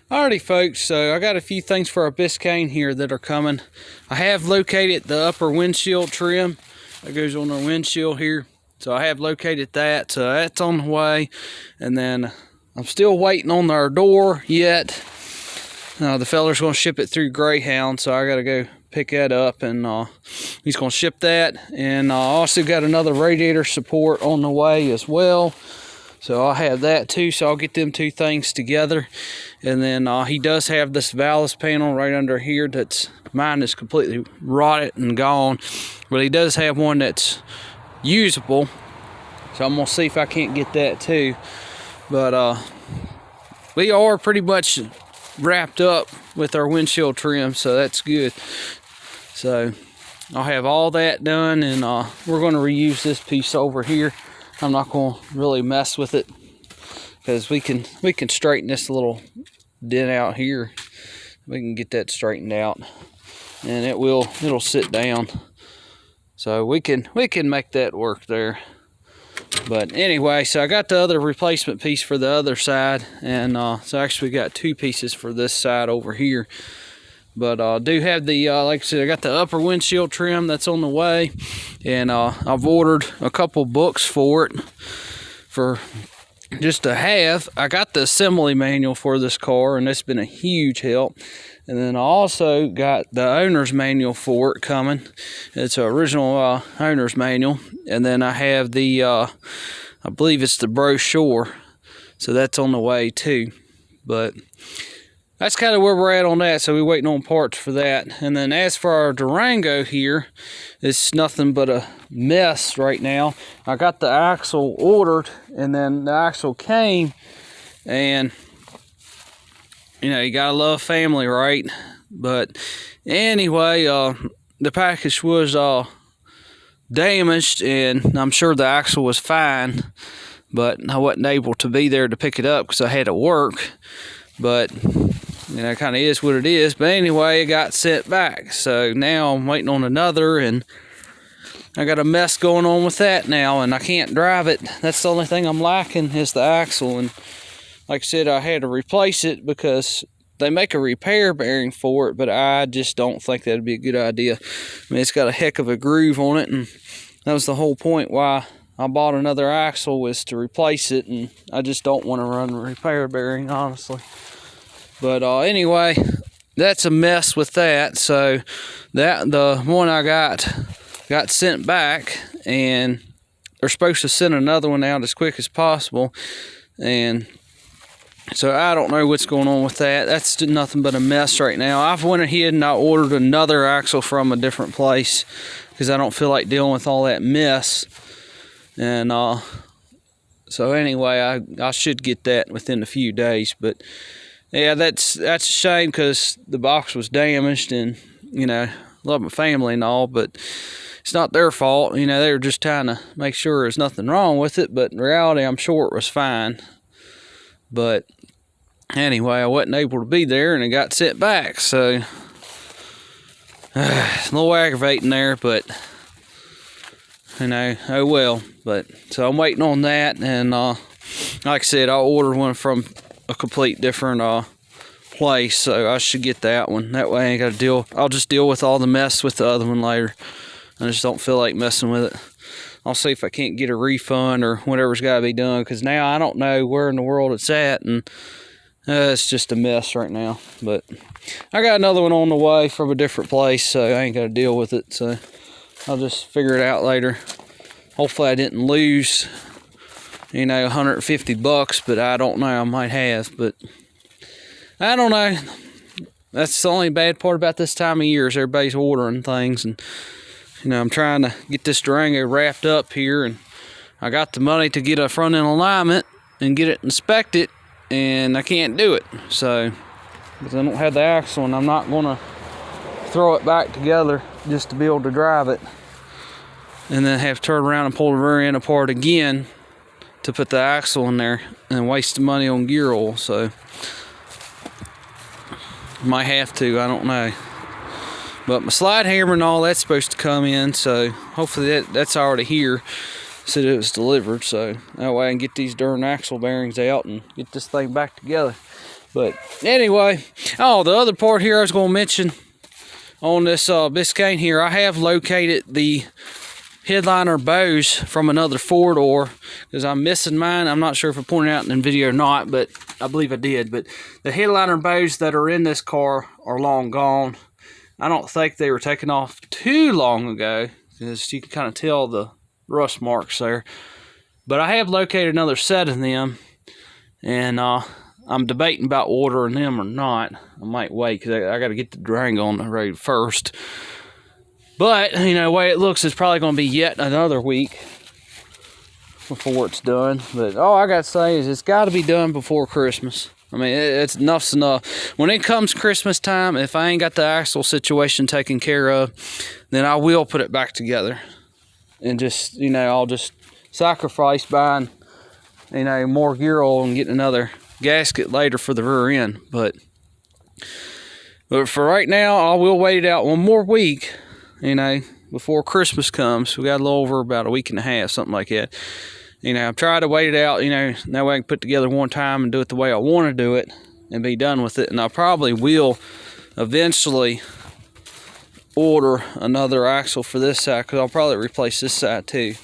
Alrighty folks, so I got a few things for our Biscayne here that are coming. I have located the upper windshield trim that goes on our windshield here. So I have located that, so that's on the way. And then I'm still waiting on our door yet. The feller's gonna ship it through Greyhound, so I gotta go pick that up, and he's gonna ship that. And I also got another radiator support on the way as well. So I'll have that too, so I'll get them two things together. And then he does have this ballast panel right under here that's, mine is completely rotted and gone. But he does have one that's usable. So I'm gonna see if I can't get that too. But we are pretty much wrapped up with our windshield trim, so that's good. So I'll have all that done, and we're gonna reuse this piece over here. I'm not going to really mess with it because we can straighten this little dent out here. We can get that straightened out, and it'll sit down. So we can make that work there. But anyway, so I got the other replacement piece for the other side, and so actually we got two pieces for this side over here. But I do have the, like I said, I got the upper windshield trim that's on the way. And I've ordered a couple books for it for just to have. I got the assembly manual for this car, and that's been a huge help. And then I also got the owner's manual for it coming. It's an original owner's manual. And then I have the, I believe it's the brochure. So that's on the way too. But that's kind of where we're at on that, so we're waiting on parts for that. And then as for our Durango here, it's nothing but a mess right now. I got the axle ordered, and then the axle came, and you know, you gotta love family, right? But anyway, the package was damaged, and I'm sure the axle was fine, but I wasn't able to be there to pick it up because I had to work. But you know, it kind of is what it is. But anyway, it got sent back. So now I'm waiting on another, and I got a mess going on with that now, and I can't drive it. That's the only thing I'm lacking is the axle. And like I said, I had to replace it because they make a repair bearing for it, but I just don't think that'd be a good idea. I mean, it's got a heck of a groove on it, and that was the whole point why I bought another axle, was to replace it, and I just don't want to run a repair bearing, honestly. But anyway, that's a mess with that. So that the one I got sent back, and they're supposed to send another one out as quick as possible. And so I don't know what's going on with that. That's nothing but a mess right now. I've went ahead and I ordered another axle from a different place because I don't feel like dealing with all that mess. And so anyway, I should get that within a few days. But yeah, that's a shame because the box was damaged, and you know, love my family and all, but it's not their fault. You know, they were just trying to make sure there's nothing wrong with it, but in reality, I'm sure it was fine. But anyway, I wasn't able to be there, and it got sent back, so it's a little aggravating there, but you know, oh well. But so I'm waiting on that, and like I said, I ordered one from a complete different place, so I should get that one. That way I ain't gotta deal. I'll just deal with all the mess with the other one later. I just don't feel like messing with it. I'll see if I can't get a refund or whatever's got to be done, because now I don't know where in the world it's at, and it's just a mess right now. But I got another one on the way from a different place, so I ain't got to deal with it. So I'll just figure it out later. Hopefully I didn't lose, you know, 150 bucks, but I don't know. I might have, but I don't know. That's the only bad part about this time of year, is everybody's ordering things. And you know, I'm trying to get this Durango wrapped up here, and I got the money to get a front end alignment and get it inspected, and I can't do it. So, because I don't have the axle, and I'm not gonna throw it back together just to be able to drive it, and then have to turn around and pull the rear end apart again to put the axle in there and waste the money on gear oil. So might have to, I don't know. But my slide hammer and all that's supposed to come in, so hopefully that's already here. Said it was delivered, so that way I can get these darn axle bearings out and get this thing back together. But anyway, oh, the other part here I was going to mention on this Biscayne here, I have located the headliner bows from another four-door because I'm missing mine. I'm not sure if I pointed out in the video or not, but I believe I did. But the headliner bows that are in this car are long gone. I don't think they were taken off too long ago because you can kind of tell the rust marks there. But I have located another set of them, and I'm debating about ordering them or not. I might wait because I got to get the Durango on the road first. But, you know, the way it looks, it's probably going to be yet another week before it's done. But all I got to say is it's got to be done before Christmas. I mean, it's enough's enough. When it comes Christmas time, if I ain't got the axle situation taken care of, then I will put it back together. And just, you know, I'll just sacrifice buying, you know, more gear oil and getting another gasket later for the rear end. But for right now, I will wait it out one more week, you know, before Christmas comes. We got a little over about a week and a half, something like that. You know, I've tried to wait it out, you know, that way I can put together one time and do it the way I want to do it and be done with it. And I probably will eventually order another axle for this side, because I'll probably replace this side too,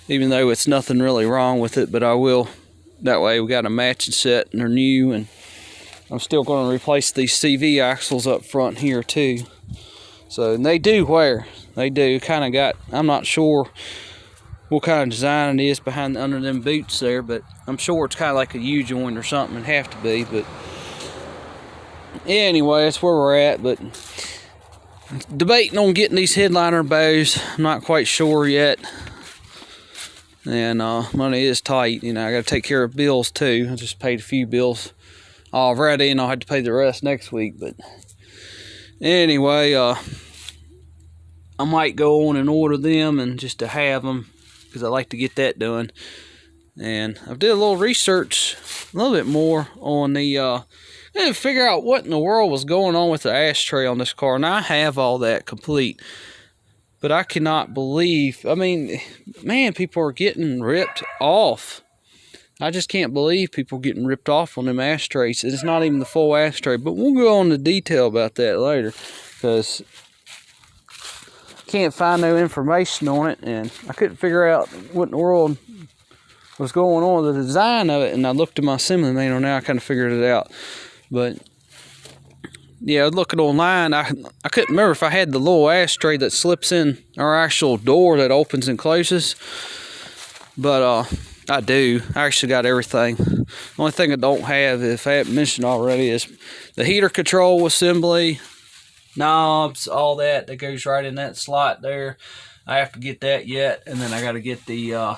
even though it's nothing really wrong with it. But I will, that way we got a matching set and they're new. And I'm still going to replace these CV axles up front here too. So they do wear. They do kind of got, I'm not sure what kind of design it is behind under them boots there, but I'm sure it's kind of like a U-joint or something. It'd have to be. But anyway, that's where we're at. But debating on getting these headliner bows. I'm not quite sure yet. And money is tight. You know, I got to take care of bills too. I just paid a few bills already, and I'll have to pay the rest next week. But anyway, I might go on and order them and just to have them, because I like to get that done. And I did a little research, a little bit more on the and figure out what in the world was going on with the ashtray on this car. And I have all that complete, but I cannot believe, I mean, man, people are getting ripped off. I just can't believe people getting ripped off on them ashtrays. It's not even the full ashtray, but we'll go on to detail about that later, because I can't find no information on it, and I couldn't figure out what in the world was going on with the design of it. And I looked at my assembly manual, now I kind of figured it out. But yeah, looking online, I couldn't remember if I had the little ashtray that slips in our actual door that opens and closes. But I do. I actually got everything. The only thing I don't have, if I haven't mentioned already, is the heater control assembly, knobs, all that goes right in that slot there. I have to get that yet. And then I got to get the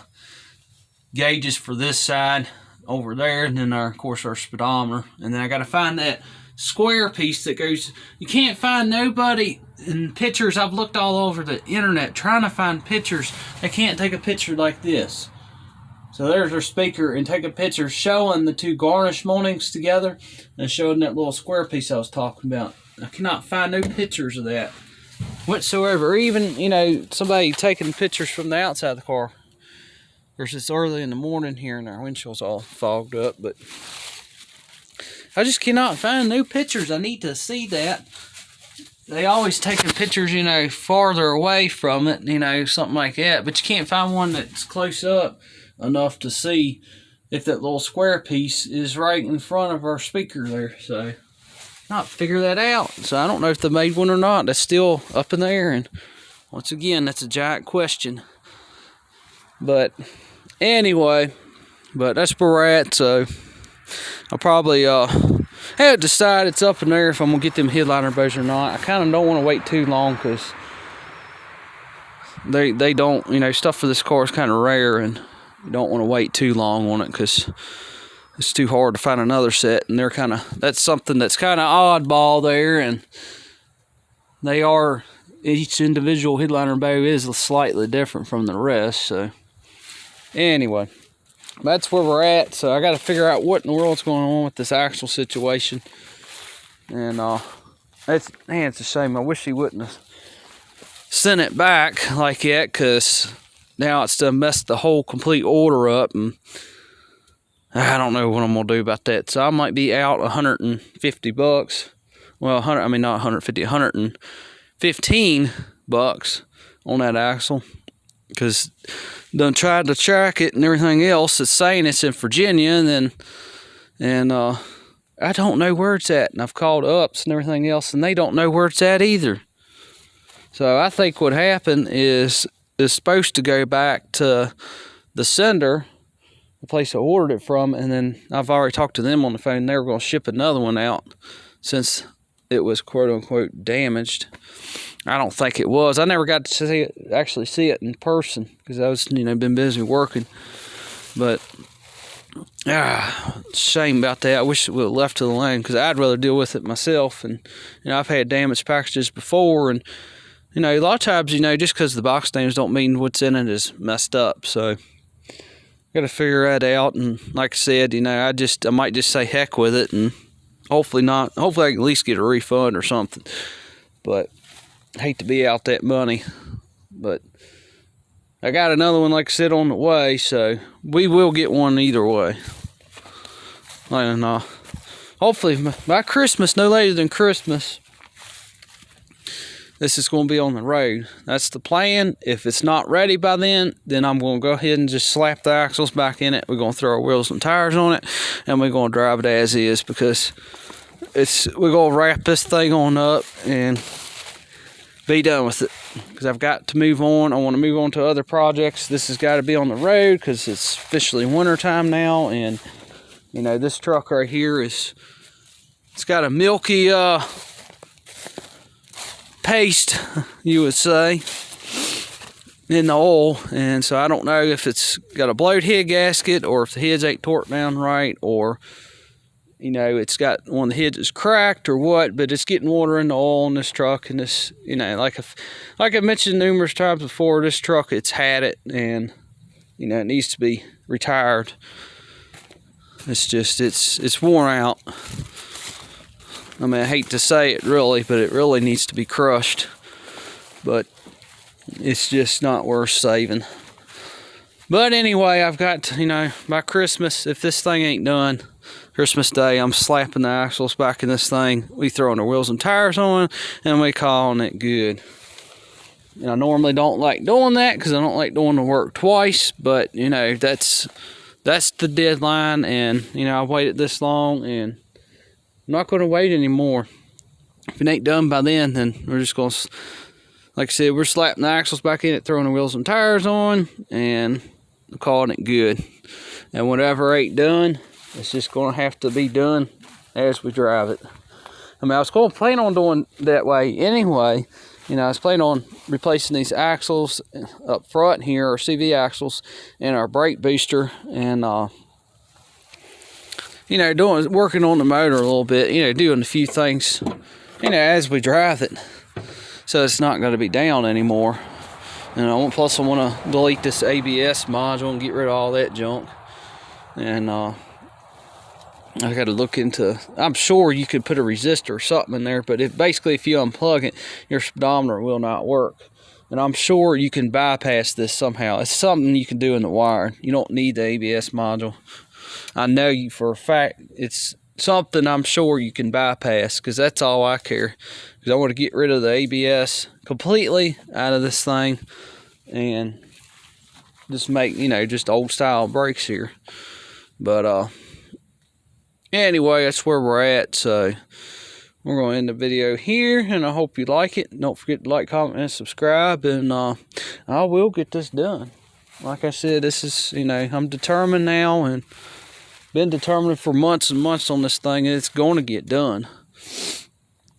gauges for this side over there, and then of course our speedometer. And then I got to find that square piece that goes, you can't find nobody in pictures. I've looked all over the internet trying to find pictures. They can't take a picture like this. So there's our speaker, and take a picture showing the two garnish mountings together and showing that little square piece I was talking about. I cannot find no pictures of that whatsoever. Even, you know, somebody taking pictures from the outside of the car. Of course, it's early in the morning here and our windshield's all fogged up, but I just cannot find no pictures. I need to see that. They always taking pictures, you know, farther away from it, you know, something like that. But you can't find one that's close up enough to see if that little square piece is right in front of our speaker there. So, not figure that out. So, I don't know if they made one or not. That's still up in the air. And once again, that's a giant question. But anyway, that's where we're at. So, I'll probably have to decide, it's up in there if I'm going to get them headliner bows or not. I kind of don't want to wait too long, because they don't, you know, stuff for this car is kind of rare, and you don't want to wait too long on it, because it's too hard to find another set. And they're kind of, that's something that's kind of oddball there, and they are, each individual headliner bow is slightly different from the rest. So anyway, that's where we're at. So I got to figure out what in the world's going on with this axle situation. And it's a shame. I wish he wouldn't have sent it back like that, because now it's done messed the whole complete order up. And I don't know what I'm gonna do about that. So I might be out $150. Well, 100. I mean, not 150, $115 on that axle, because done tried to track it and everything else. It's saying it's in Virginia, and I don't know where it's at. And I've called ups and everything else, and they don't know where it's at either. So I think what happened is it's supposed to go back to the sender, the place I ordered it from, and then I've already talked to them on the phone. They were going to ship another one out since it was quote unquote damaged. I don't think it was. I never got to actually see it in person because I was, been busy working. But shame about that. I wish it would have left to the lane, because I'd rather deal with it myself. And I've had damaged packages before, and a lot of times, just because the box names don't mean what's in it is messed up. So got to figure that out. And like I said, I might just say heck with it, and hopefully I can at least get a refund or something. But I hate to be out that money. But I got another one, like I said, on the way, so we will get one either way. And hopefully by Christmas, no later than Christmas, this is going to be on the road. That's the plan. If it's not ready by then I'm going to go ahead and just slap the axles back in it. We're going to throw our wheels and tires on it, and we're going to drive it as is, because we're going to wrap this thing on up and be done with it, because I've got to move on. I want to move on to other projects. This has got to be on the road because it's officially winter time now, and this truck right here it's got a milky paste, you would say, in the oil, and so I don't know if it's got a blowed head gasket, or if the heads ain't torqued down right, or it's got one of the heads is cracked or what, but it's getting water in the oil in this truck. And this, like I mentioned numerous times before, this truck, it's had it, and it needs to be retired. It's just it's worn out. I mean, I hate to say it really, but it really needs to be crushed. But it's just not worth saving. But anyway, I've got, by Christmas, if this thing ain't done, Christmas Day, I'm slapping the axles back in this thing. We throwing the wheels and tires on, and we calling it good. And I normally don't like doing that because I don't like doing the work twice. But that's the deadline, and I waited this long, and I'm not going to wait anymore. If it ain't done by then we're just going to, like I said, we're slapping the axles back in it, throwing the wheels and tires on, and calling it good. And whatever ain't done, it's just going to have to be done as we drive it. I mean, I was going to plan on doing that way anyway. I was planning on replacing these axles up front here, our CV axles, and our brake booster, and working on the motor a little bit, doing a few things, as we drive it, so it's not going to be down anymore. And plus I want to delete this ABS module and get rid of all that junk. And I got to look into, I'm sure you could put a resistor or something in there, but basically if you unplug it, your speedometer will not work. And I'm sure you can bypass this somehow. It's something you can do in the wire. You don't need the ABS module. I know you for a fact it's something I'm sure you can bypass, because that's all I care. Because I want to get rid of the ABS completely out of this thing and just make, just old style brakes here. But anyway, that's where we're at. So we're going to end the video here, and I hope you like it. Don't forget to like, comment, and subscribe, and I will get this done. Like I said, this is, I'm determined now, and been determined for months and months on this thing, and it's going to get done.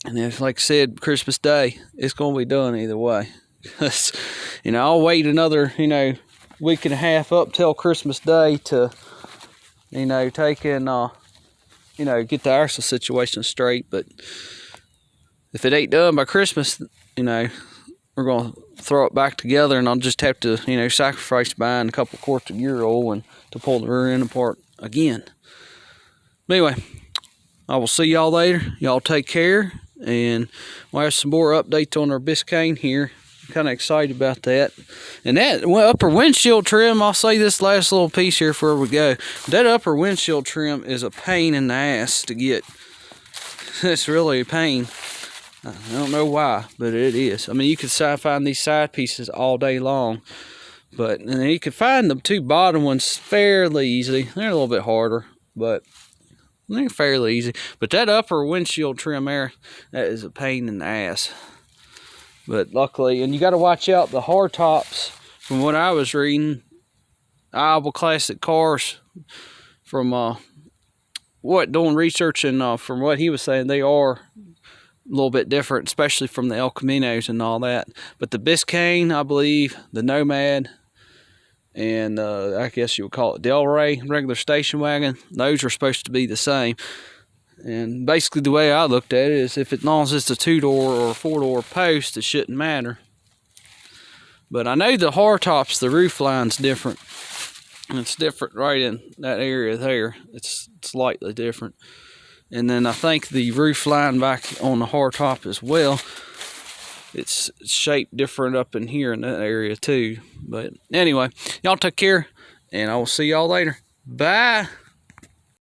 And if, like I said, Christmas Day, it's going to be done either way. I'll wait another, week and a half up till Christmas Day to, take and, get the axle situation straight. But if it ain't done by Christmas, we're going to throw it back together, and I'll just have to, sacrifice buying a couple quarts of gear oil and to pull the rear end apart again. But anyway, I will see y'all later. Y'all take care, and we'll have some more updates on our Biscayne here kind of excited about that. And that upper windshield trim, I'll say this last little piece here before we go. That upper windshield trim is a pain in the ass to get. It's really a pain. I don't know why, but it is. I mean, you could find these side pieces all day long, but and you can find the two bottom ones fairly easy. They're a little bit harder, but they're fairly easy. But that upper windshield trim there, that is a pain in the ass. But luckily, and you got to watch out the hard tops. From what I was reading, Iowa Classic Cars, from doing research, and from what he was saying, they are a little bit different, especially from the El Caminos and all that. But the Biscayne, I believe, the Nomad, and I guess you would call it Delray, regular station wagon, those are supposed to be the same. And basically the way I looked at it is if as long as it's a 2-door or 4-door post, it shouldn't matter. But I know the hardtops, the roof line's different. And it's different right in that area there. It's slightly different. And then I think the roof line back on the hardtop as well, it's shaped different up in here in that area too. But anyway, y'all take care, and I will see y'all later. Bye.